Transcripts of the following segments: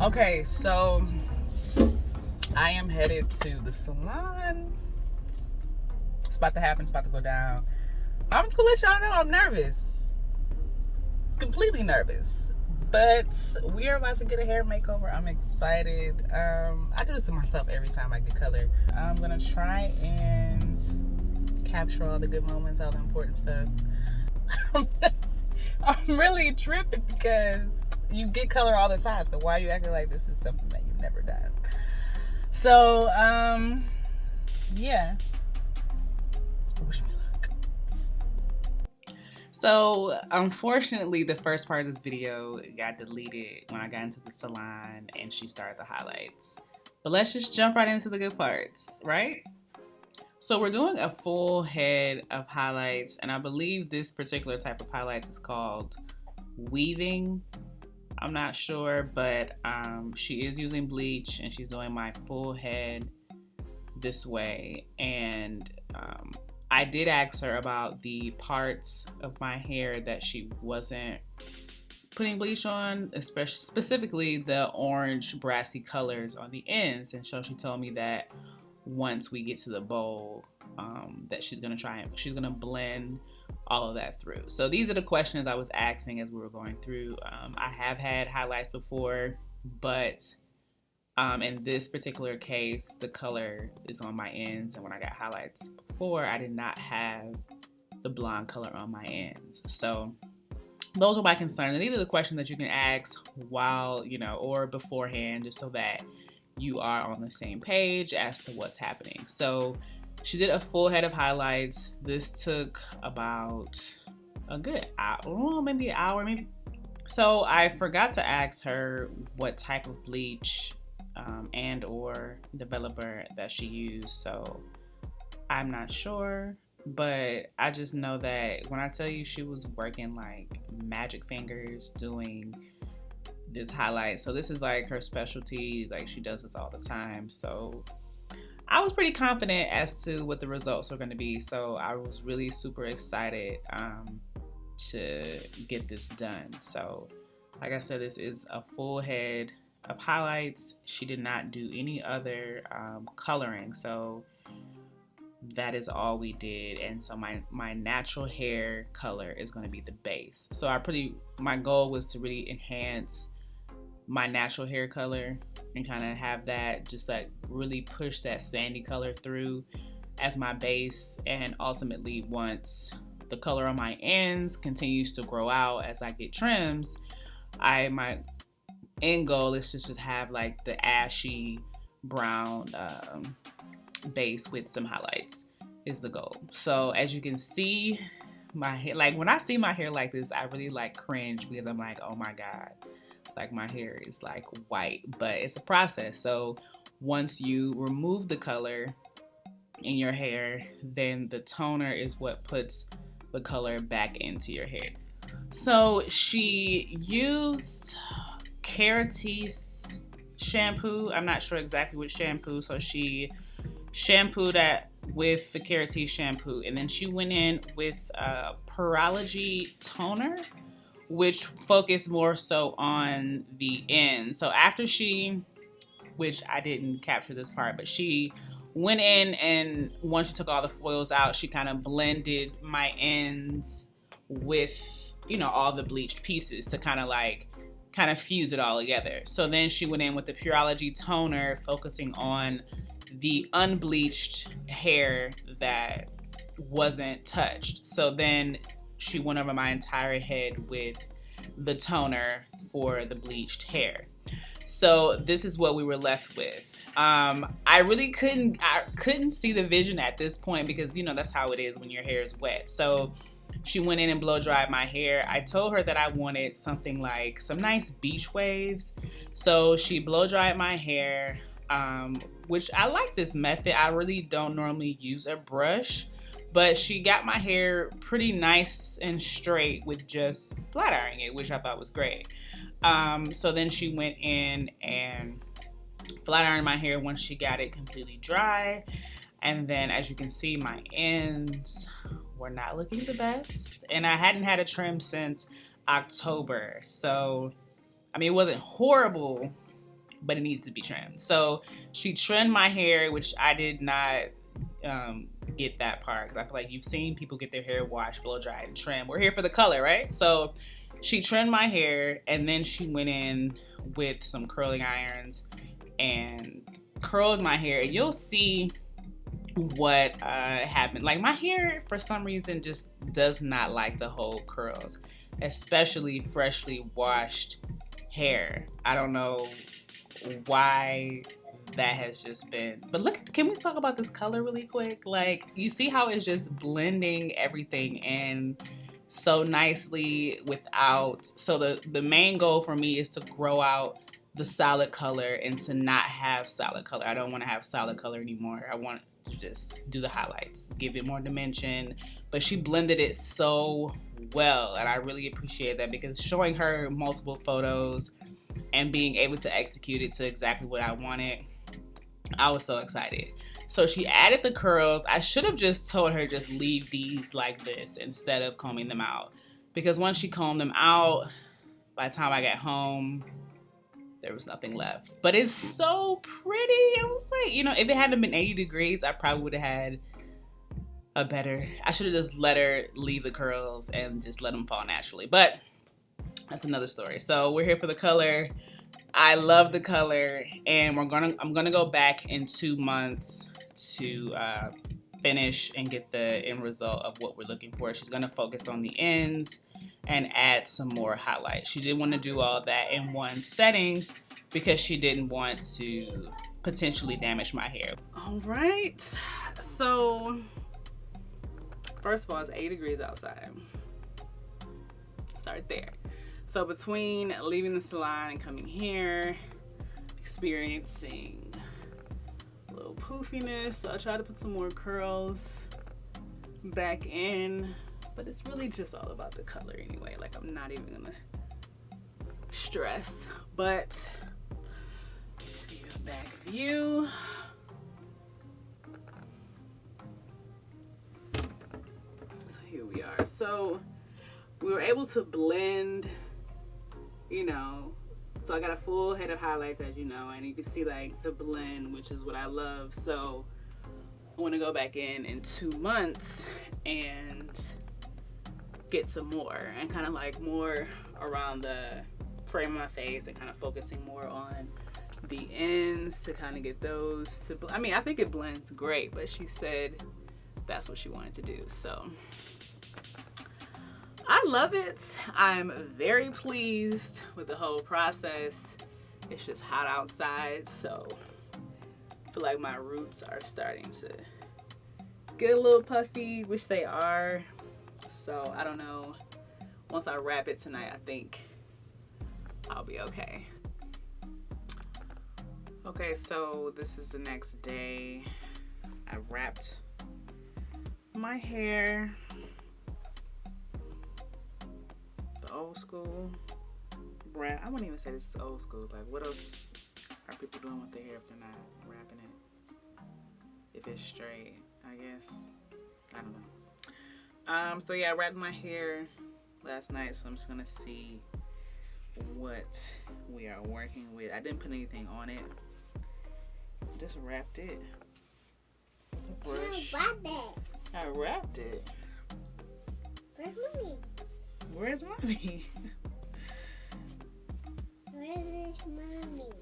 Okay, so I am headed to the salon. It's about to happen. It's about to go down. I'm just gonna let y'all know I'm nervous. Completely nervous. But we are about to get a hair makeover. I'm excited. I do this to myself every time I get color. I'm gonna try and capture all the good moments, all the important stuff. I'm really tripping because you get color all the time. So why are you acting like this is something that you've never done? So, yeah. Wish me luck. So, unfortunately, the first part of this video got deleted when I got into the salon and she started the highlights. But let's just jump right into the good parts, right? So we're doing a full head of highlights, and I believe this particular type of highlights is called weaving. I'm not sure, but she is using bleach and she's doing my full head this way. And I did ask her about the parts of my hair that she wasn't putting bleach on, especially specifically the orange brassy colors on the ends. And so she told me that once we get to the bowl, that she's gonna blend all of that through. So these are the questions I was asking as we were going through. I have had highlights before, but in this particular case, the color is on my ends, and when I got highlights before, I did not have the blonde color on my ends. So those are my concerns, and these are the questions that you can ask while, or beforehand, just so that you are on the same page as to what's happening. So she did a full head of highlights. This took about a good hour, maybe an hour, maybe. So I forgot to ask her what type of bleach and or developer that she used. So I'm not sure, but I just know that when I tell you she was working like magic fingers doing this highlight. So this is like her specialty. Like she does this all the time. So I was pretty confident as to what the results were going to be. So I was really super excited to get this done. So like I said, this is a full head of highlights. She did not do any other coloring. So that is all we did. And so my natural hair color is going to be the base. So my goal was to really enhance my natural hair color and kind of have that just like really push that sandy color through as my base. And ultimately, once the color on my ends continues to grow out as I get trims, my end goal is to just have like the ashy brown base with some highlights is the goal. So as you can see, my hair, like when I see my hair like this, I really like cringe because I'm like, oh my God, like my hair is like white, but it's a process. So once you remove the color in your hair, then the toner is what puts the color back into your hair. So she used Keratis shampoo. I'm not sure exactly which shampoo. So she shampooed that with the Keratis shampoo, and then she went in with Perology toner, which focused more so on the end. So after which I didn't capture this part, but she went in and once she took all the foils out, she kind of blended my ends with, all the bleached pieces to kind of fuse it all together. So then she went in with the Pureology toner, focusing on the unbleached hair that wasn't touched. So then she went over my entire head with the toner for the bleached hair. So this is what we were left with. I really couldn't see the vision at this point because that's how it is when your hair is wet. So she went in and blow dried my hair. I told her that I wanted something like some nice beach waves. So she blow dried my hair, which I like this method. I really don't normally use a brush, but she got my hair pretty nice and straight with just flat ironing it, which I thought was great. So then she went in and flat ironed my hair once she got it completely dry. And then as you can see, my ends were not looking the best. And I hadn't had a trim since October. So, I mean, it wasn't horrible, but it needs to be trimmed. So she trimmed my hair, which I did not get that part, because I feel like you've seen people get their hair washed, blow dried, and trim. We're here for the color, right? So she trimmed my hair, and then she went in with some curling irons and curled my hair. And you'll see what happened. Like, my hair for some reason just does not like to hold curls, especially freshly washed hair. I don't know why that has just been. But look, can we talk about this color really quick? Like, you see how it's just blending everything in so nicely without. So the main goal for me is to grow out the solid color and to not have solid color. I don't want to have solid color anymore. I want to just do the highlights, give it more dimension. But she blended it so well, and I really appreciate that, because showing her multiple photos and being able to execute it to exactly what I wanted, I was so excited. So she added the curls. I should have just told her just leave these like this instead of combing them out, because once she combed them out, by the time I got home, there was nothing left. But it's so pretty. It was like, you know, if it hadn't been 80 degrees, I probably would have had a better, I should have just let her leave the curls and just let them fall naturally. But that's another story. So we're here for the color. I love the color, and I'm gonna go back in 2 months to finish and get the end result of what we're looking for. She's gonna focus on the ends and add some more highlights. She didn't want to do all that in one setting because she didn't want to potentially damage my hair. All right, so first of all, it's 80 degrees outside. Start there. So between leaving the salon and coming here, experiencing a little poofiness, so I try to put some more curls back in, but it's really just all about the color anyway. Like, I'm not even gonna stress, but let's give you a back view. So here we are. So we were able to blend, you know, so I got a full head of highlights, as you know, and you can see like the blend, which is what I love. So I want to go back in 2 months and get some more, and kind of like more around the frame of my face, and kind of focusing more on the ends to kind of get those to, I mean, I think it blends great, but she said that's what she wanted to do. So I love it. I'm very pleased with the whole process. It's just hot outside, so I feel like my roots are starting to get a little puffy, which they are. So I don't know. Once I wrap it tonight, I think I'll be okay. Okay, so this is the next day. I wrapped my hair old school brand. I wouldn't even say this is old school. Like, what else are people doing with their hair if they're not wrapping it? If it's straight, I guess. I don't know. So yeah, I wrapped my hair last night, so I'm just gonna see what we are working with. I didn't put anything on it. Just wrapped it. Brush. I wrapped it. Where's mommy? Where's mommy? Where is mommy?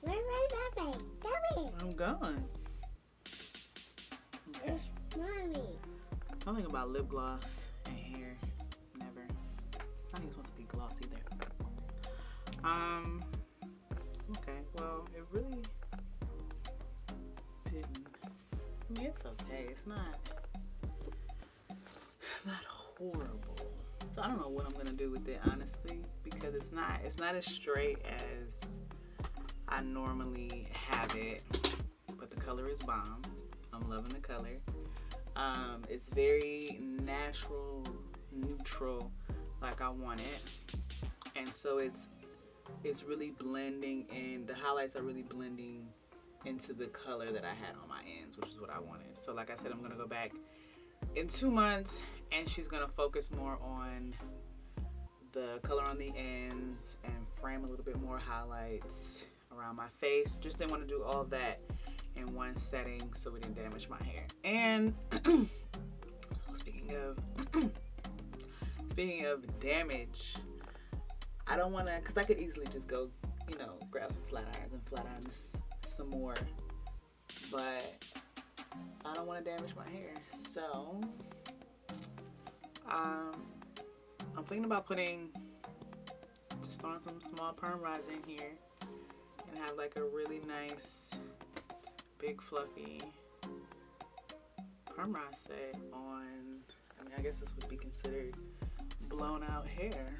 Where's my mommy? Tell me. I'm gone. Okay. Mommy. Don't think about lip gloss and hair. Never. I think it's supposed to be gloss either. Okay, well, it really didn't. I mean, it's okay. It's not horrible. So I don't know what I'm gonna do with it, honestly, because it's not as straight as I normally have it, but the color is bomb. I'm loving the color. It's very natural, neutral, like I want it, and so it's really blending in. The highlights are really blending into the color that I had on my ends, which is what I wanted. So like I said, I'm gonna go back in 2 months, and she's gonna focus more on the color on the ends and frame a little bit more highlights around my face. Just didn't want to do all that in one setting so we didn't damage my hair. And speaking of damage, I don't want to, because I could easily just go, you know, grab some flat irons and flat iron this some more, but I don't want to damage my hair. So I'm thinking about just throwing some small perm rods in here and have like a really nice big fluffy perm rod set on. I mean, I guess this would be considered blown out hair.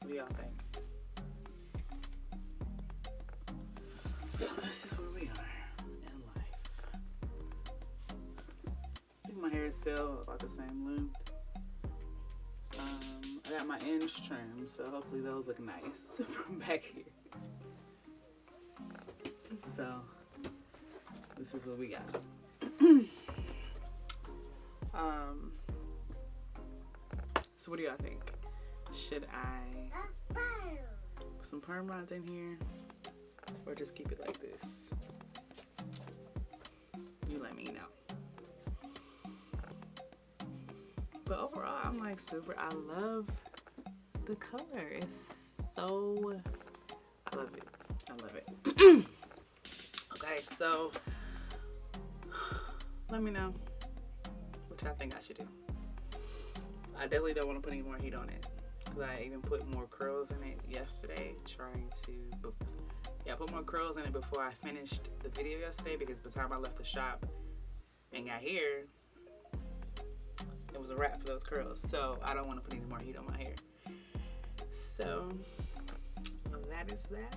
What do y'all think? So this is where we are in life. I think my hair is still about the same length. I got my ends trimmed, so hopefully those look nice from back here. So this is what we got. So what do y'all think? Should I put some perm rods in here or just keep it like this? You let me know. But overall, I'm like I love the color. It's so, I love it. I love it. Okay, so let me know what y'all think I should do. I definitely don't want to put any more heat on it, because I even put more curls in it yesterday, I put more curls in it before I finished the video yesterday, because by the time I left the shop and got here, it was a wrap for those curls. So I don't want to put any more heat on my hair. So that is that.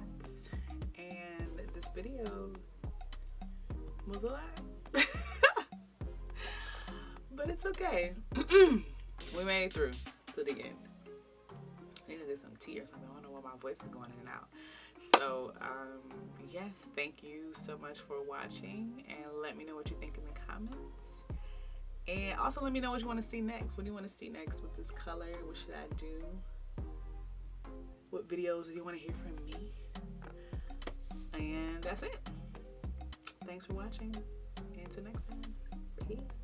And this video was a lot. But it's okay. We made it through to the end. I need to get some tea or something. I don't know why my voice is going in and out. So, yes, thank you so much for watching. And let me know what you think in the comments. And also let me know what you want to see next. What do you want to see next with this color? What should I do? What videos do you want to hear from me? And that's it. Thanks for watching. And until next time. Peace.